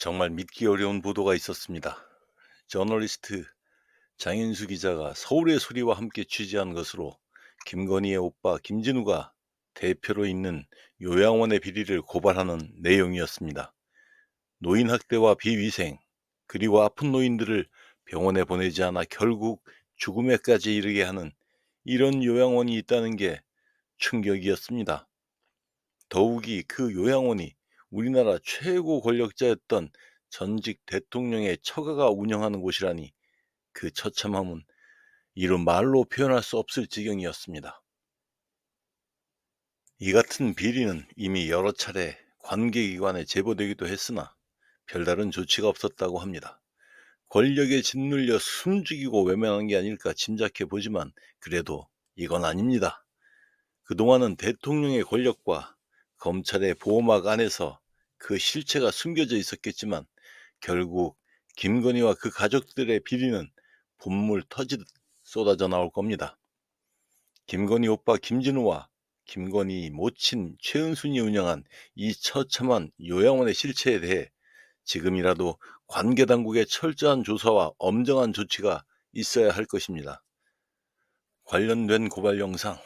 정말 믿기 어려운 보도가 있었습니다. 저널리스트 장인수 기자가 서울의 소리와 함께 취재한 것으로 김건희의 오빠 김진우가 대표로 있는 요양원의 비리를 고발하는 내용이었습니다. 노인 학대와 비위생, 그리고 아픈 노인들을 병원에 보내지 않아 결국 죽음에까지 이르게 하는 이런 요양원이 있다는 게 충격이었습니다. 더욱이 그 요양원이 우리나라 최고 권력자였던 전직 대통령의 처가가 운영하는 곳이라니 그 처참함은 이루 말로 표현할 수 없을 지경이었습니다. 이 같은 비리는 이미 여러 차례 관계기관에 제보되기도 했으나 별다른 조치가 없었다고 합니다. 권력에 짓눌려 숨죽이고 외면한 게 아닐까 짐작해 보지만 그래도 이건 아닙니다. 그동안은 대통령의 권력과 검찰의 보호막 안에서 그 실체가 숨겨져 있었겠지만 결국 김건희와 그 가족들의 비리는 본물 터지듯 쏟아져 나올 겁니다. 김건희 오빠 김진우와 김건희 모친 최은순이 운영한 이 처참한 요양원의 실체에 대해 지금이라도 관계당국의 철저한 조사와 엄정한 조치가 있어야 할 것입니다. 관련된 고발 영상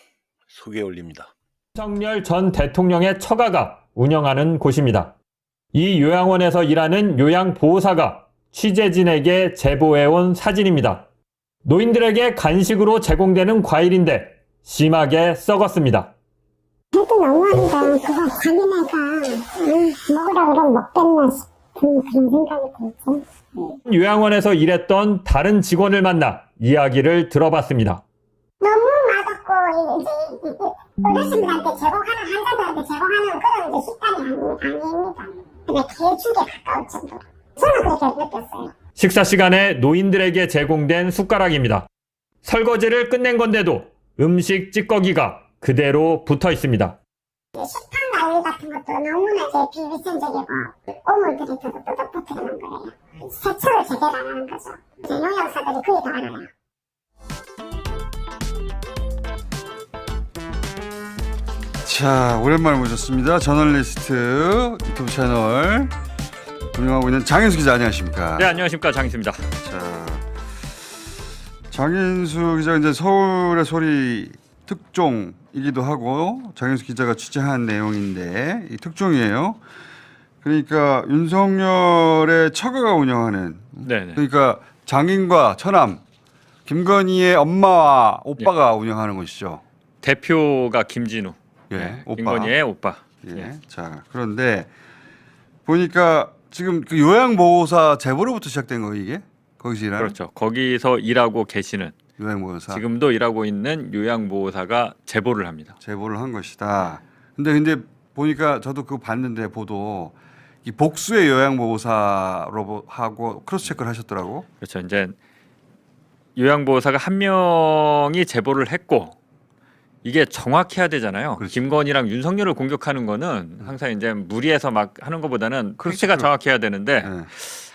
소개 올립니다. 윤석열 전 대통령의 처가가 운영하는 곳입니다. 이 요양원에서 일하는 요양보호사가 취재진에게 제보해온 사진입니다. 노인들에게 간식으로 제공되는 과일인데 심하게 썩었습니다. 그래도 너무한데 그거 자기네가 먹으라 그러면 먹겠나 싶은 그런 생각이 들죠. 요양원에서 일했던 다른 직원을 만나 이야기를 들어봤습니다. 너무 맛없고 이제 어르신들한테 제공하는 환자들한테 제공하는 그런 이제 식단이 아닙니다. 근데 개죽에 가까울 정도로 저는 그렇게 느꼈어요. 식사 시간에 노인들에게 제공된 숟가락입니다. 설거지를 끝낸 건데도 음식 찌꺼기가 그대로 붙어 있습니다. 식판 관리 같은 것도 너무나 이제 비위생적이고 오물들이 더덕더덕 붙어 있는 거예요. 세척을 제대로 안 하는 거죠. 이제 요양사들이 그게 더 알아요. 자, 오랜만에 모셨습니다. 저널리스트 유튜브 채널 운영하고 있는 장인수 기자, 안녕하십니까? 네, 안녕하십니까, 장인수입니다. 자, 장인수 기자가 이제 서울의 소리 특종이기도 하고 장인수 기자가 취재한 내용인데 이 특종이에요. 그러니까 윤석열의 처가가 운영하는, 네네. 그러니까 장인과 처남 김건희의 엄마와 오빠가 운영하는 곳이죠. 대표가 김진우. 예, 네, 오빠. 김건희의 오빠. 예. 예. 자, 그런데 보니까 지금 그 요양보호사 제보로부터 시작된 거 이게? 거기서 일하는? 그렇죠. 거기서 일하고 계시는 요양보호사. 지금도 일하고 있는 요양보호사가 제보를 합니다. 제보를 한 것이다. 근데 보니까 저도 그거 봤는데 보도 이 복수의 요양보호사로 하고 크로스 체크를 하셨더라고. 그렇죠. 이제 요양보호사가 한 명이 제보를 했고 이게 정확해야 되잖아요. 그렇죠. 김건희랑 윤석열을 공격하는 거는 항상 이제 무리해서 막 하는 것보다는 그렇죠. 팩트가 정확해야 되는데 네.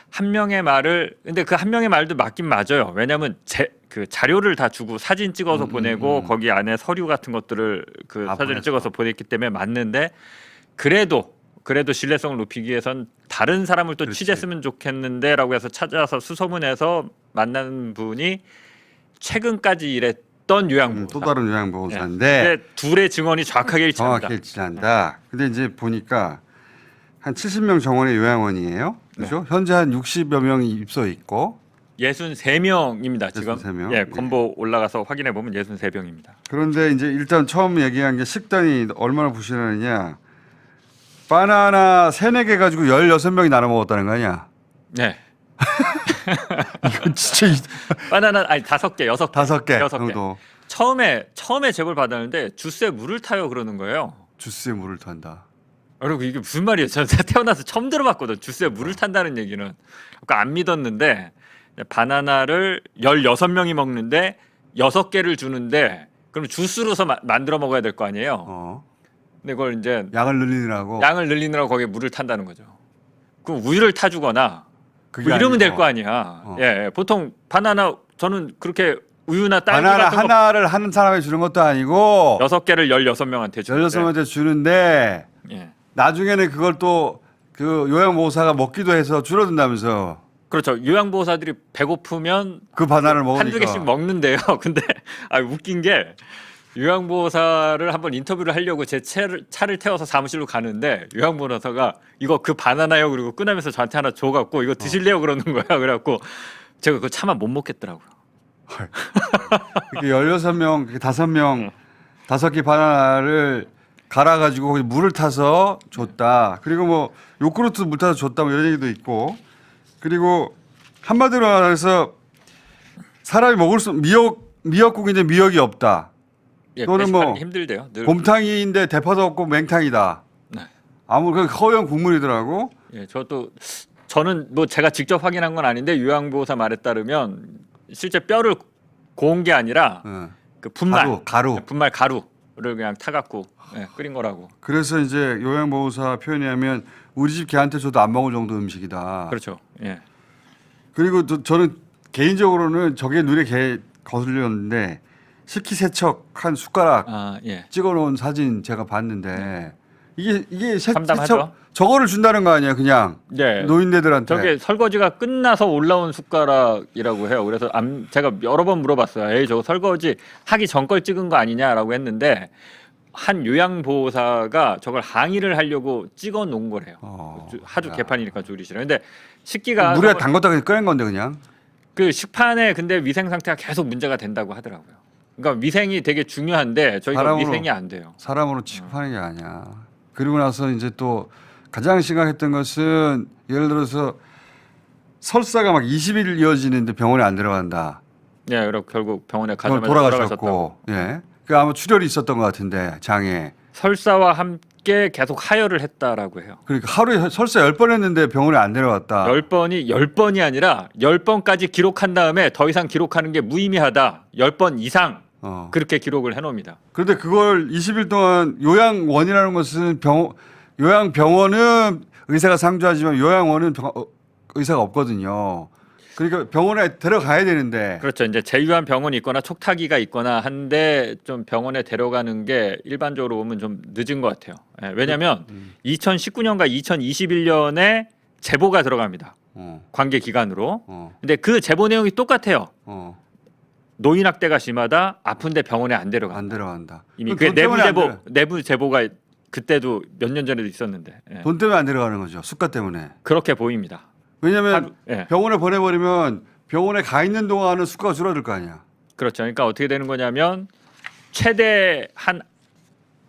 한 명의 말을 근데 그 한 명의 말도 맞긴 맞아요. 왜냐하면 그 자료를 다 주고 사진 찍어서 보내고 거기 안에 서류 같은 것들을 그 사진을 보냈어. 찍어서 보냈기 때문에 맞는데 그래도 신뢰성을 높이기 위해선 다른 사람을 또 그렇지. 취재했으면 좋겠는데라고 해서 찾아서 수소문해서 만난 분이 최근까지 일했던 요양보호사. 또 다른 요양보호사인데 근데 둘의 증언이 정확하게 일치합니다. 정확히 일치한다. 근데 이제 보니까 한 70명 정원의 요양원이에요. 그렇죠? 현재 한 60여 명이 입소해 있고 63명입니다. 지금 63명? 예, 건보 올라가서 확인해 보면 63명입니다. 그런데 이제 일단 처음 얘기한 게 식단이 얼마나 부실하느냐. 바나나 3-4개 가지고 16명이 나눠 먹었다는 거 아니야? 네. 이건 진짜 바나나 아니 5개, 6개. 5개 6개. 정도 처음에 제보를 받았는데 주스에 물을 타요 그러는 거예요. 주스에 물을 탄다. 그리고 이게 무슨 말이에요? 저 태어나서 처음 들어봤거든. 주스에 물을 탄다는 얘기는. 그러니까 안 믿었는데 바나나를 16명이 먹는데 6개를 주는데 그럼 주스로서 만들어 먹어야 될 거 아니에요. 근데 그걸 이제 양을 늘리느라고. 양을 늘리느라고 거기에 물을 탄다는 거죠. 그럼 우유를 타주거나 그게 뭐 이러면 될 아니고. 거 아니야. 예, 보통 바나나 저는 그렇게 우유나 딸기 바나나 같은 거 하나를 하는 사람에 주는 것도 아니고 6개를 16명한테 주는데 16명한테 주는데 예. 나중에는 그걸 또 그 요양보호사가 먹기도 해서 줄어든다면서 그렇죠. 요양보호사들이 배고프면 그 바나나를 먹으니까. 한두 개씩 먹는데요. 근데 웃긴 게 요양보호사를 한번 인터뷰를 하려고 제 차를 태워서 사무실로 가는데 요양보호사가 이거 그 바나나요 그리고 끄면서 저한테 하나 줘갖고 이거 드실래요 그러는 거야. 그래갖고 제가 그거 차마 못 먹겠더라고요. 이렇게 16명, 5명, 5개 바나나를 갈아가지고 물을 타서 줬다. 그리고 뭐 요구르트 물 타서 줬다. 뭐 이런 얘기도 있고. 그리고 한마디로 말해서 사람이 먹을 수 미역국인데 미역이 없다. 예, 또는 뭐 배식하기 힘들대요. 늘. 곰탕인데 대파도 없고 맹탕이다. 네. 아무 허연 국물이더라고. 예, 저는 뭐 제가 직접 확인한 건 아닌데 요양보호사 말에 따르면 실제 뼈를 고운 게 아니라 예. 그 분말 가루. 분말 가루를 그냥 타갖고 끓인 거라고. 그래서 이제 요양보호사 표현에 하면 우리 집 개한테 줘도 안 먹을 정도 음식이다. 그렇죠. 예. 그리고 저는 개인적으로는 저게 눈에 거슬렸는데 식기세척한 숟가락 예. 찍어놓은 사진 제가 봤는데 이게 참담하죠? 세척 저거를 준다는 거 아니야 그냥 네. 노인네들한테. 저게 설거지가 끝나서 올라온 숟가락이라고 해요. 그래서 제가 여러 번 물어봤어요. 에이, 저거 설거지 하기 전 걸 찍은 거 아니냐라고 했는데 한 요양보호사가 저걸 항의를 하려고 찍어 놓은 거래요. 하도 야. 개판이니까 줄이 싫어. 근데 식기가 물에 담궜다 그냥 꺼낸 건데 그냥. 그 식판에 근데 위생 상태가 계속 문제가 된다고 하더라고요. 그러니까 위생이 되게 중요한데 저희가 사람으로- 위생이 안 돼요. 사람으로 취급하는 게 아니야. 그리고 나서 이제 또 가장 심각했던 것은 예를 들어서 설사가 막 20일 이어지는데 병원에 안 들어간다. 예, 그리고 결국 병원에 가자마자 돌아가셨고, 돌아가셨다고. 예. 그 아마 출혈이 있었던 것 같은데 장에. 설사와 함께 계속 하혈을 했다라고 해요. 그러니까 하루에 설사 10번 했는데 병원에 안 데려갔다. 10번이 아니라 10번까지 기록한 다음에 더 이상 기록하는 게 무의미하다. 10번 이상 그렇게 기록을 해놓습니다. 그런데 그걸 20일 동안 요양원이라는 것은 요양병원은 의사가 상주하지만 요양원은 의사가 없거든요. 그러니까 병원에 데려가야 되는데. 그렇죠. 이제 제휴한 병원이 있거나 촉탁이가 있거나 한데 좀 병원에 데려가는 게 일반적으로 보면 좀 늦은 것 같아요. 예, 왜냐하면 2019년과 2021년에 제보가 들어갑니다. 관계 기관으로. 근데 그 제보 내용이 똑같아요. 노인 학대가 심하다. 아픈데 병원에 안 데려가. 안 데려간다. 이미 그럼 그 돈 때문에 안 내부 제보가 그때도 몇 년 전에도 있었는데. 예. 돈 때문에 안 데려가는 거죠. 수가 때문에. 그렇게 보입니다. 왜냐하면 예. 병원에 보내버리면 병원에 가 있는 동안은 수가가 줄어들 거 아니야. 그렇죠. 그러니까 어떻게 되는 거냐면 최대 한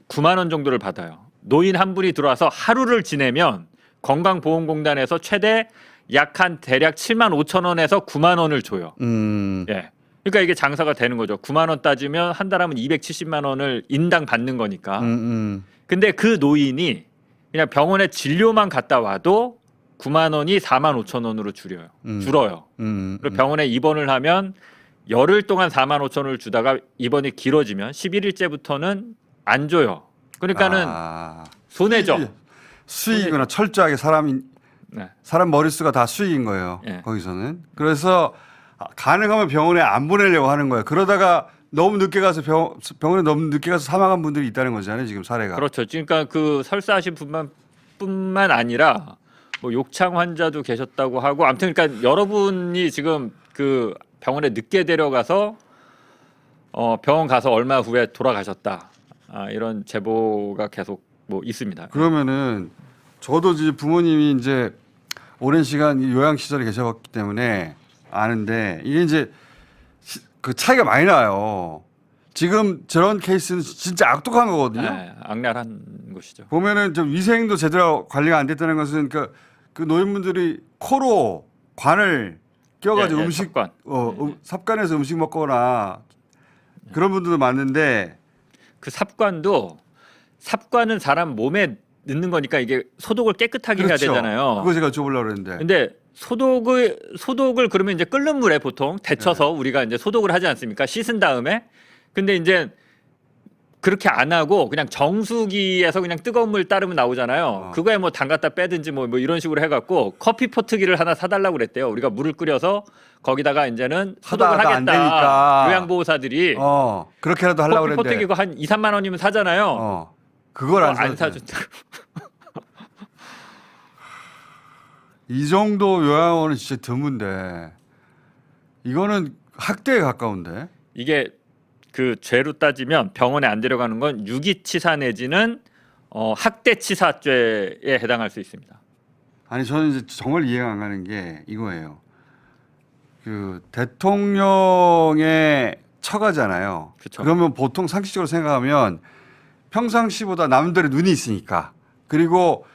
9만 원 정도를 받아요. 노인 한 분이 들어와서 하루를 지내면 건강보험공단에서 최대 약 한 대략 7만 5천 원에서 9만 원을 줘요. 예. 그러니까 이게 장사가 되는 거죠. 9만 원 따지면 한 달 하면 270만 원을 인당 받는 거니까. 근데 그 노인이 그냥 병원에 진료만 갔다 와도 9만 원이 4만 5천 원으로 줄어요. 그리고 병원에 입원을 하면 열흘 동안 4만 5천 원을 주다가 입원이 길어지면 11일째부터는 안 줘요. 그러니까는 손해죠. 수익이구나. 철저하게 사람 머릿수가 다 수익인 거예요. 예. 거기서는. 그래서 가능하면 병원에 안 보내려고 하는 거예요. 그러다가 너무 늦게 가서 병원에 너무 늦게 가서 사망한 분들이 있다는 거잖아요. 지금 사례가. 그렇죠. 그러니까 그 설사하신 뿐만 아니라 뭐 욕창 환자도 계셨다고 하고 아무튼 그러니까 여러분이 지금 그 병원에 늦게 데려가서 병원 가서 얼마 후에 돌아가셨다. 이런 제보가 계속 뭐 있습니다. 그러면은 저도 이제 부모님이 이제 오랜 시간 요양 시설에 계셨기 때문에 아는데 이게 이제 그 차이가 많이 나요. 지금 저런 케이스는 진짜 악독한 거거든요. 네, 악랄한 곳이죠. 보면은 좀 위생도 제대로 관리가 안 됐다는 것은 그 노인분들이 코로 관을 껴가지고 예, 음식 삽관. 삽관에서 음식 먹거나 그런 분들도 많은데 그 삽관은 사람 몸에 넣는 거니까 이게 소독을 깨끗하게 해야 그렇죠. 되잖아요. 그거 제가 여쭤보려고 그랬는데. 근데 소독을 그러면 이제 끓는 물에 보통 데쳐서 우리가 이제 소독을 하지 않습니까? 씻은 다음에. 근데 이제 그렇게 안 하고 그냥 정수기에서 그냥 뜨거운 물 따르면 나오잖아요. 그거에 뭐 담갔다 빼든지 뭐 이런 식으로 해갖고 커피 포트기를 하나 사달라고 그랬대요. 우리가 물을 끓여서 거기다가 이제는 소독을 하다가 안 하겠다. 되니까. 요양보호사들이 그렇게라도 하려고 커피 그랬는데. 포트기 이거 한 2, 3만 원이면 사잖아요. 그걸 안 안 사줬. 사준다. 이 정도 요양원은 진짜 드문데 이거는 학대에 가까운데. 이게 그 죄로 따지면 병원에 안 데려가는 건 유기치사 내지는 학대치사죄에 해당할 수 있습니다. 아니 저는 이제 정말 이해가 안 가는 게 이거예요. 그 대통령의 처가잖아요. 그쵸. 그러면 보통 상식적으로 생각하면 평상시보다 남들의 눈이 있으니까 그리고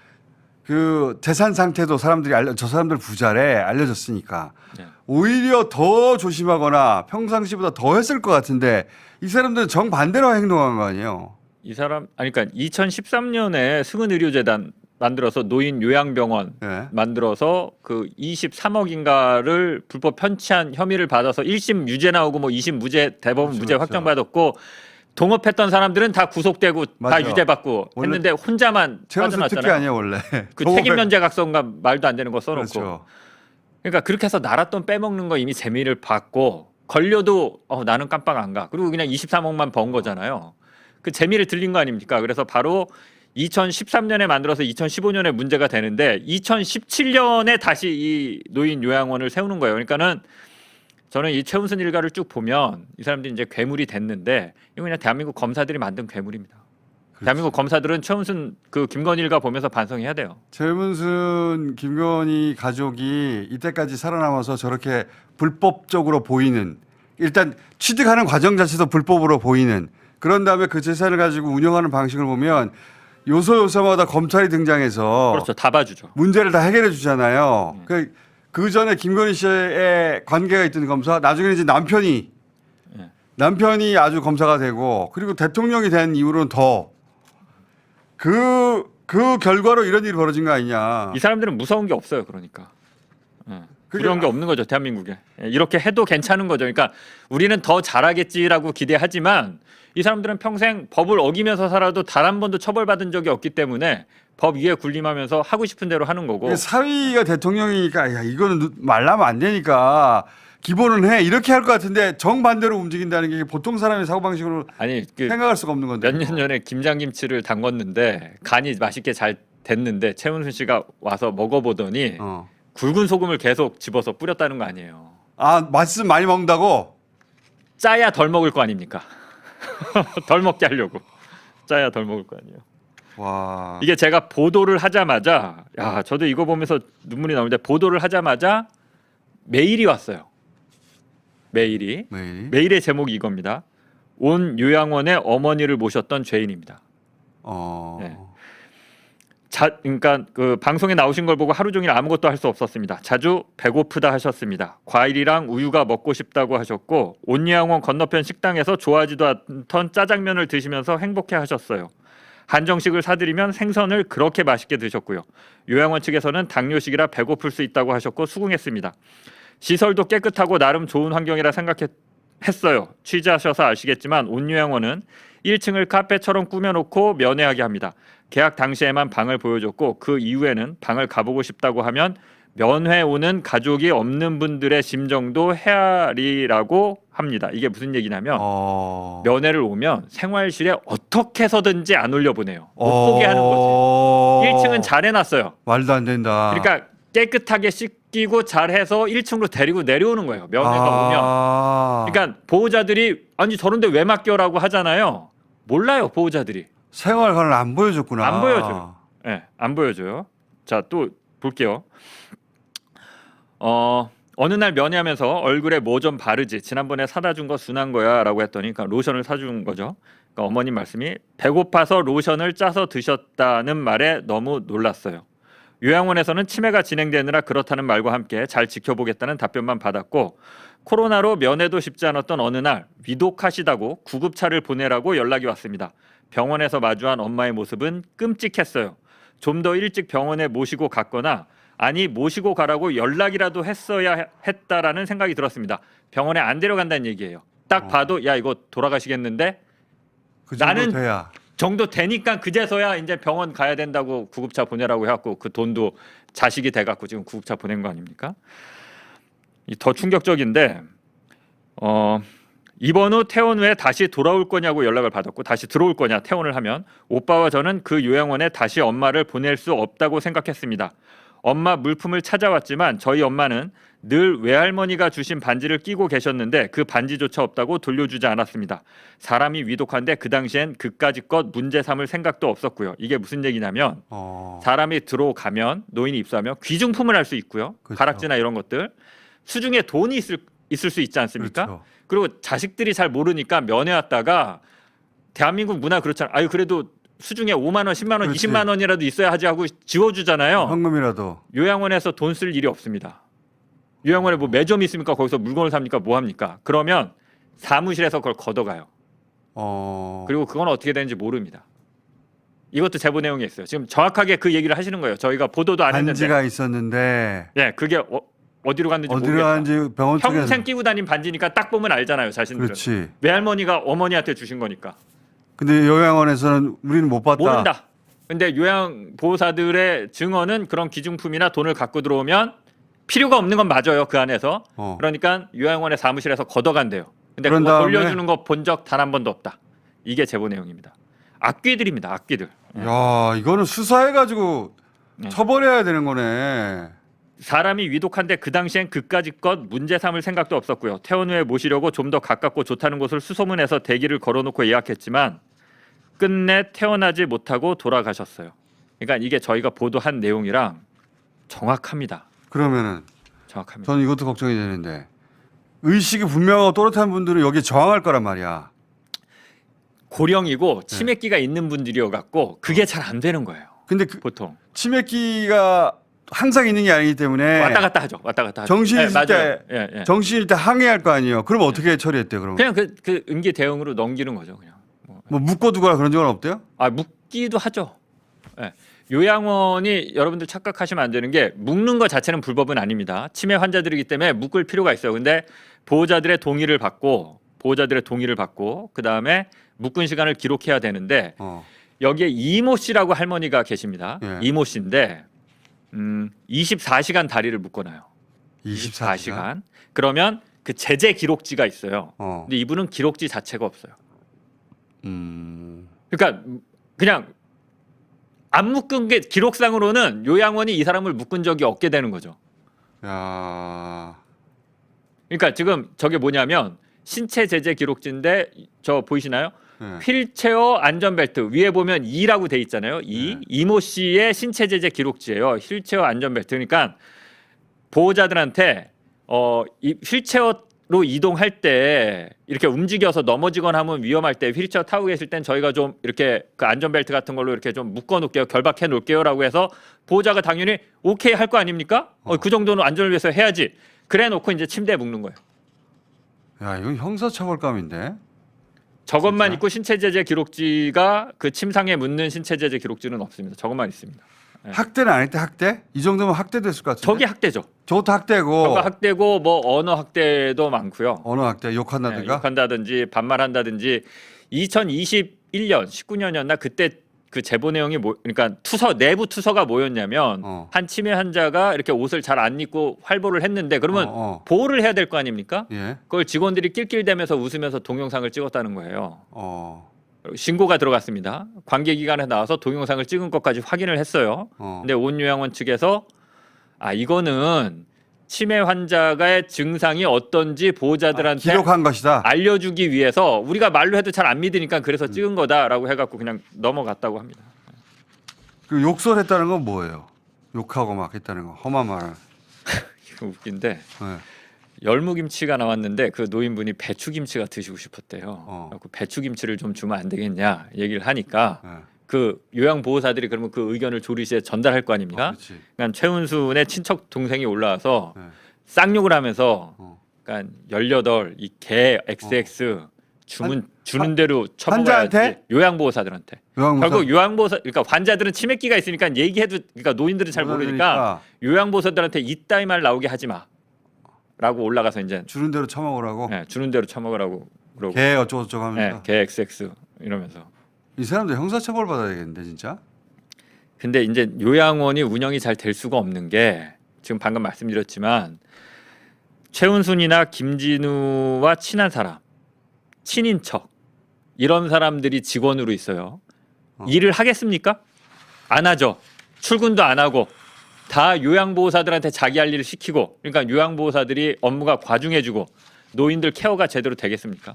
그 재산 상태도 저 사람들 부자래 알려졌으니까 네. 오히려 더 조심하거나 평상시보다 더 했을 것 같은데 이 사람들은 정반대로 행동한 거 아니에요. 이 사람 그러니까 2013년에 승은의료재단 만들어서 노인 요양병원 예. 만들어서 그 23억인가를 불법 편취한 혐의를 받아서 1심 유죄 나오고 뭐 2심 무죄 대법원 그렇죠, 무죄 그렇죠. 확정받았고 동업했던 사람들은 다 구속되고 맞아. 다 유죄받고 원래 했는데 혼자만 최은수 특기 빠져나왔잖아요. 아니에요 원래. 그 책임 면제 각서인가 말도 안 되는 거 써놓고. 그렇죠. 그러니까 그렇게 해서 나랏돈 빼먹는 거 이미 재미를 봤고 걸려도 나는 깜빡 안 가. 그리고 그냥 23억만 번 거잖아요. 그 재미를 들린 거 아닙니까? 그래서 바로 2013년에 만들어서 2015년에 문제가 되는데 2017년에 다시 이 노인 요양원을 세우는 거예요. 그러니까는 저는 이 최은순 일가를 쭉 보면 이 사람들이 이제 괴물이 됐는데 이거 그냥 대한민국 검사들이 만든 괴물입니다. 대한민국 검사들은 최은순 그 김건희 일가 보면서 반성해야 돼요. 최문순 김건희 가족이 이때까지 살아남아서 저렇게 불법적으로 보이는 일단 취득하는 과정 자체도 불법으로 보이는 그런 다음에 그 재산을 가지고 운영하는 방식을 보면 요소요소마다 검찰이 등장해서 그렇죠. 다 봐주죠. 문제를 다 해결해 주잖아요. 그 전에 김건희 씨의 관계가 있던 검사 나중에는 이제 남편이 아주 검사가 되고 그리고 대통령이 된 이후로는 더 그 결과로 이런 일이 벌어진 거 아니냐. 이 사람들은 무서운 게 없어요. 그러니까. 그러니까 두려운 게 없는 거죠. 대한민국에. 이렇게 해도 괜찮은 거죠. 그러니까 우리는 더 잘하겠지라고 기대하지만 이 사람들은 평생 법을 어기면서 살아도 단 한 번도 처벌받은 적이 없기 때문에 법 위에 군림하면서 하고 싶은 대로 하는 거고. 사위가 대통령이니까 야 이거는 말라면 안 되니까 기본은 해 이렇게 할 것 같은데 정반대로 움직인다는 게 보통 사람의 사고방식으로 아니 생각할 수가 없는 건데. 몇 년 전에 김장김치를 담궜는데 간이 맛있게 잘 됐는데 최은순 씨가 와서 먹어보더니 굵은 소금을 계속 집어서 뿌렸다는 거 아니에요. 아 맛있으면 많이 먹는다고? 짜야 덜 먹을 거 아닙니까? 덜 먹게 하려고. 짜야 덜 먹을 거 아니에요. 와. 이게 제가 보도를 하자마자 저도 이거 보면서 눈물이 나오는데 보도를 하자마자 메일이 왔어요. 메일의 제목이 이겁니다. 온 요양원에 어머니를 모셨던 죄인입니다. 네. 그러니까 그 방송에 나오신 걸 보고 하루 종일 아무것도 할 수 없었습니다. 자주 배고프다 하셨습니다. 과일이랑 우유가 먹고 싶다고 하셨고 온요양원 건너편 식당에서 좋아하지도 않던 짜장면을 드시면서 행복해 하셨어요. 한정식을 사드리면 생선을 그렇게 맛있게 드셨고요. 요양원 측에서는 당뇨식이라 배고플 수 있다고 하셨고 수긍했습니다. 시설도 깨끗하고 나름 좋은 환경이라 생각했어요. 취재하셔서 아시겠지만 온요양원은 1층을 카페처럼 꾸며놓고 면회하게 합니다. 계약 당시에만 방을 보여줬고 그 이후에는 방을 가보고 싶다고 하면 면회 오는 가족이 없는 분들의 심정도 헤아리라고 합니다. 이게 무슨 얘기냐면 면회를 오면 생활실에 어떻게 해서든지 안 올려보내요. 못 보게 하는 거지. 1층은 잘 해놨어요. 말도 안 된다. 그러니까 깨끗하게 씻기고 잘해서 1층으로 데리고 내려오는 거예요. 면회가 오면. 그러니까 보호자들이 아니 저런데 왜 맡겨라고 하잖아요. 몰라요 보호자들이. 생활관을 안 보여줬구나. 안 보여줘요. 네, 안 보여줘요. 자, 또 볼게요. 어느 날 면회하면서 얼굴에 뭐 좀 바르지. 지난번에 사다 준 거 순한 거야라고 했더니 그러니까 로션을 사준 거죠. 그러니까 어머님 말씀이 배고파서 로션을 짜서 드셨다는 말에 너무 놀랐어요. 요양원에서는 치매가 진행되느라 그렇다는 말과 함께 잘 지켜보겠다는 답변만 받았고 코로나로 면회도 쉽지 않았던 어느 날 위독하시다고 구급차를 보내라고 연락이 왔습니다. 병원에서 마주한 엄마의 모습은 끔찍했어요. 좀 더 일찍 병원에 모시고 갔거나 아니 모시고 가라고 연락이라도 했어야 했다라는 생각이 들었습니다. 병원에 안 데려간다는 얘기예요. 딱 봐도 야 이거 돌아가시겠는데 그 정도 나는 돼야. 정도 되니까 그제서야 이제 병원 가야 된다고 구급차 보내라고 해갖고 그 돈도 자식이 돼갖고 지금 구급차 보낸 거 아닙니까? 더 충격적인데 입원 후 퇴원 후에 다시 돌아올 거냐고 연락을 받았고 다시 들어올 거냐 퇴원을 하면 오빠와 저는 그 요양원에 다시 엄마를 보낼 수 없다고 생각했습니다. 엄마 물품을 찾아왔지만 저희 엄마는 늘 외할머니가 주신 반지를 끼고 계셨는데 그 반지조차 없다고 돌려주지 않았습니다. 사람이 위독한데 그 당시엔 그까짓 것 문제 삼을 생각도 없었고요. 이게 무슨 얘기냐면 사람이 들어가면 노인이 입수하면 귀중품을 할 수 있고요. 그렇죠. 가락지나 이런 것들 수중에 돈이 있을 수 있지 않습니까? 그렇죠. 그리고 자식들이 잘 모르니까 면회 왔다가 대한민국 문화 그렇잖아요. 아유 그래도 수중에 5만 원, 10만 원, 그렇지. 20만 원이라도 있어야 하지 하고 지워주잖아요. 현금이라도. 요양원에서 돈 쓸 일이 없습니다. 요양원에 뭐 매점이 있습니까? 거기서 물건을 삽니까? 뭐 합니까? 그러면 사무실에서 그걸 걷어가요. 그리고 그건 어떻게 되는지 모릅니다. 이것도 제보 내용에 있어요. 지금 정확하게 그 얘기를 하시는 거예요. 저희가 보도도 안 했는데. 반지가 있었는데 예, 그게 어디로 갔는지 어디로 모르겠다. 가는지 병원 쪽에 평생 끼고 다닌 반지니까 딱 보면 알잖아요. 자신들은. 그렇지. 외할머니가 어머니한테 주신 거니까. 근데 요양원에서는 우리는 못 봤다. 모른다. 근데 요양보호사들의 증언은 그런 기중품이나 돈을 갖고 들어오면 필요가 없는 건 맞아요. 그 안에서. 그러니까 요양원의 사무실에서 걷어간대요. 근데 그런 그거 다음에 돌려주는 거 본 적 단 한 번도 없다. 이게 제보 내용입니다. 악귀들입니다. 악귀들. 야, 이거는 수사해가지고 네. 처벌해야 되는 거네. 사람이 위독한데 그 당시엔 그까짓 것 문제 삼을 생각도 없었고요. 퇴원 후에 모시려고 좀 더 가깝고 좋다는 곳을 수소문해서 대기를 걸어놓고 예약했지만 끝내 퇴원하지 못하고 돌아가셨어요. 그러니까 이게 저희가 보도한 내용이랑 정확합니다. 그러면은 정확합니다. 저는 이것도 걱정이 되는데 의식이 분명하고 또렷한 분들은 여기에 저항할 거란 말이야. 고령이고 치매기가 있는 분들이어 갖고 그게 잘 안 되는 거예요. 근데 그 보통 치매기가 항상 있는 게 아니기 때문에 왔다 갔다 하죠. 왔다 갔다 하죠. 정신일 네, 맞아요. 때 예, 예. 정신일 때 항해할 거 아니에요. 그럼 어떻게 처리했대요? 그럼 그냥 그 응기 대응으로 넘기는 거죠. 그냥. 뭐 묶어두거나 그런 적은 없대요? 아 묶기도 하죠. 예. 요양원이 여러분들 착각하시면 안 되는 게 묶는 것 자체는 불법은 아닙니다. 치매 환자들이기 때문에 묶을 필요가 있어요. 근데 보호자들의 동의를 받고 그 다음에 묶은 시간을 기록해야 되는데 여기에 이모 씨라고 할머니가 계십니다. 예. 이모 씨인데 24시간 다리를 묶어놔요. 24시간. 그러면 그 제재 기록지가 있어요. 어. 근데 이분은 기록지 자체가 없어요. 음. 그러니까 그냥 안 묶은 게 기록상으로는 요양원이 이 사람을 묶은 적이 없게 되는 거죠. 야. 그러니까 지금 저게 뭐냐면 신체 제재 기록지인데 저 보이시나요? 네. 휠체어 안전벨트 위에 보면 2라고 돼 있잖아요. 이모 씨의 신체 제재 기록지예요. 휠체어 안전벨트. 그러니까 보호자들한테 이 휠체어로 이동할 때 이렇게 움직여서 넘어지거나 하면 위험할 때 휠체어 타고 계실 땐 저희가 좀 이렇게 그 안전벨트 같은 걸로 이렇게 좀 묶어 놓을게요. 결박해 놓을게요라고 해서 보호자가 당연히 오케이 할 거 아닙니까? 그 정도는 안전을 위해서 해야지. 그래 놓고 이제 침대에 묶는 거예요. 야, 이건 형사처벌감인데. 저것만 진짜? 있고 신체 제재 기록지가 그 침상에 묻는 신체 제재 기록지는 없습니다. 저것만 있습니다. 네. 학대는 안 했대? 학대? 이 정도면 학대됐을 것 같은데. 저게 학대죠. 저것도 학대고. 저거 학대고 뭐 언어 학대도 많고요. 언어 학대, 욕한다든가. 네, 욕한다든지 반말한다든지 2021년 19년이었나 그때 그 제보 내용이 그러니까 내부 투서가 뭐였냐면 한 치매 환자가 이렇게 옷을 잘 안 입고 활보를 했는데 그러면 보호를 해야 될 거 아닙니까? 예. 그걸 직원들이 낄낄대면서 웃으면서 동영상을 찍었다는 거예요. 어. 신고가 들어갔습니다. 관계기관에 나와서 동영상을 찍은 것까지 확인을 했어요. 근데 온 요양원 측에서 이거는 치매 환자의 증상이 어떤지 보호자들한테 기록한 것이다. 알려주기 위해서 우리가 말로 해도 잘 안 믿으니까 그래서 찍은 거다라고 해갖고 그냥 넘어갔다고 합니다. 그 욕설했다는 건 뭐예요? 욕하고 막 했다는 거. 험한 말을. 이거 웃긴데 네. 열무김치가 나왔는데 그 노인분이 배추김치가 드시고 싶었대요. 그래서 배추김치를 좀 주면 안 되겠냐 얘기를 하니까 네. 그 요양보호사들이 그러면 그 의견을 조리시에 전달할 거 아닙니까? 그렇지. 그러니까 최은순의 친척 동생이 올라와서 네. 쌍욕을 하면서 그러니까 18 이 개 XX 주는 대로 처먹어야지. 환자한테? 요양보호사들한테. 요양보호사? 결국 요양보호사 그러니까 환자들은 치매기가 있으니까 얘기해도 그러니까 노인들은 잘 모르니까 요양보호사들한테 이따위 말 나오게 하지 마라고 올라가서 이제 주는 대로 처먹으라고. 네, 주는 대로 처먹으라고 그러고 개 어쩌고 저쩌고 하면서. 네, 개 XX 이러면서. 이 사람들 형사처벌 받아야 되겠는데 진짜. 근데 이제 요양원이 운영이 잘 될 수가 없는 게 지금 방금 말씀드렸지만 최은순이나 김진우와 친한 사람, 친인척 이런 사람들이 직원으로 있어요. 일을 하겠습니까? 안 하죠. 출근도 안 하고 다 요양보호사들한테 자기 할 일을 시키고 그러니까 요양보호사들이 업무가 과중해지고 노인들 케어가 제대로 되겠습니까?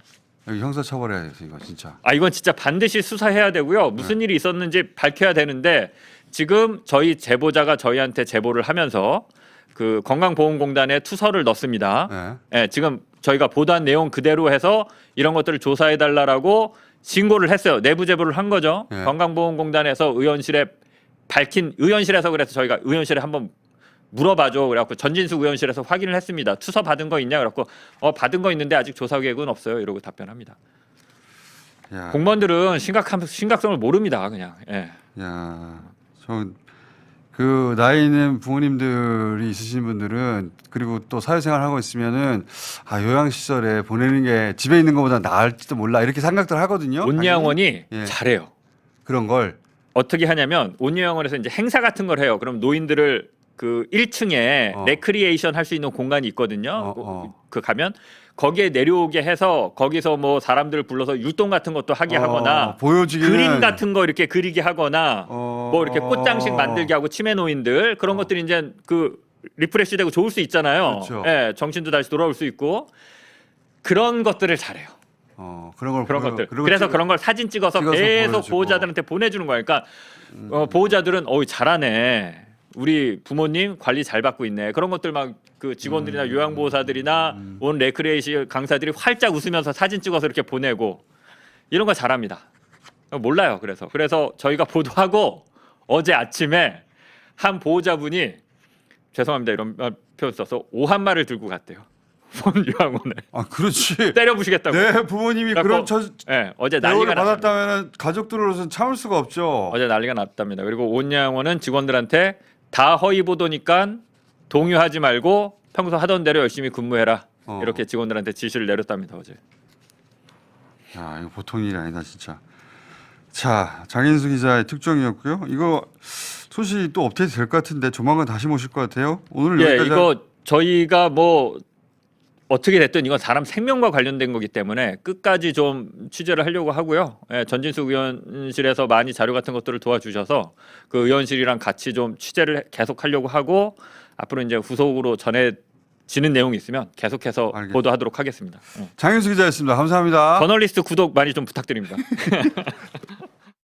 여기 형사처벌해야 돼요, 이거 진짜. 아 이건 진짜 반드시 수사해야 되고요. 무슨 일이 있었는지 밝혀야 되는데 지금 저희 제보자가 저희한테 제보를 하면서 그 건강보험공단에 투서를 넣습니다. 네. 예, 지금 저희가 보도한 내용 그대로 해서 이런 것들을 조사해 달라라고 신고를 했어요. 내부 제보를 한 거죠. 네. 건강보험공단에서 의원실에 밝힌 의원실에서 그래서 저희가 의원실에 한번 물어봐줘. 그래갖고 전진숙 의원실에서 확인을 했습니다. 투서 받은 거 있냐? 그래갖고 받은 거 있는데 아직 조사 계획은 없어요. 이러고 답변합니다. 야, 공무원들은 심각성을 모릅니다. 그냥. 예. 야, 저 그 나이 있는 부모님들이 있으신 분들은 그리고 또 사회생활 하고 있으면은 아 요양시설에 보내는 게 집에 있는 것보다 나을지도 몰라 이렇게 생각들 하거든요. 온유양원이 예. 잘해요. 그런 걸. 어떻게 하냐면 온유양원에서 이제 행사 같은 걸 해요. 그럼 노인들을 그 1층에 레크리에이션 할 수 있는 공간이 있거든요. 그 가면 거기에 내려오게 해서 거기서 뭐 사람들 불러서 율동 같은 것도 하게 하거나 보여주기는 그림 같은 거 이렇게 그리게 하거나 뭐 이렇게 꽃장식 만들게 하고 치매 노인들 그런 것들이 이제 그 리프레시 되고 좋을 수 있잖아요. 그렇죠. 예, 정신도 다시 돌아올 수 있고 그런 것들을 잘해요. 그런 것들. 그리고 그래서 그런 걸 사진 찍어서 계속 보여주고. 보호자들한테 보내주는 거예요. 그러니까 보호자들은 잘하네. 우리 부모님 관리 잘 받고 있네. 그런 것들 막 그 직원들이나 요양보호사들이나 온 레크레이션 강사들이 활짝 웃으면서 사진 찍어서 이렇게 보내고 이런 거 잘합니다. 몰라요. 그래서 저희가 보도하고 어제 아침에 한 보호자분이 죄송합니다 이런 표현 써서 오한말을 들고 갔대요. 요양원에 아 그렇지. 때려 부시겠다고. 내 부모님이 그런 네, 어제 대우를 난리가 났습니다. 받았다면 가족들로서는 참을 수가 없죠. 어제 난리가 났답니다. 그리고 온양원은 직원들한테 다 허위 보도니까 동요하지 말고 평소 하던 대로 열심히 근무해라. 이렇게 직원들한테 지시를 내렸답니다. 어제. 야 이거 보통 일이 아니다 진짜. 자 장인수 기자의 특종이었고요. 이거 소식이 또 업데이트 될 것 같은데 조만간 다시 모실 것 같아요. 오늘 예, 여기까지. 이거 저희가 뭐 어떻게 됐든 이건 사람 생명과 관련된 거기 때문에 끝까지 좀 취재를 하려고 하고요. 예, 전진숙 의원실에서 많이 자료 같은 것들을 도와주셔서 그 의원실이랑 같이 좀 취재를 계속 하려고 하고 앞으로 이제 후속으로 전해지는 내용이 있으면 계속해서 알겠습니다. 보도하도록 하겠습니다. 장인수 기자였습니다. 감사합니다. 저널리스트 구독 많이 좀 부탁드립니다.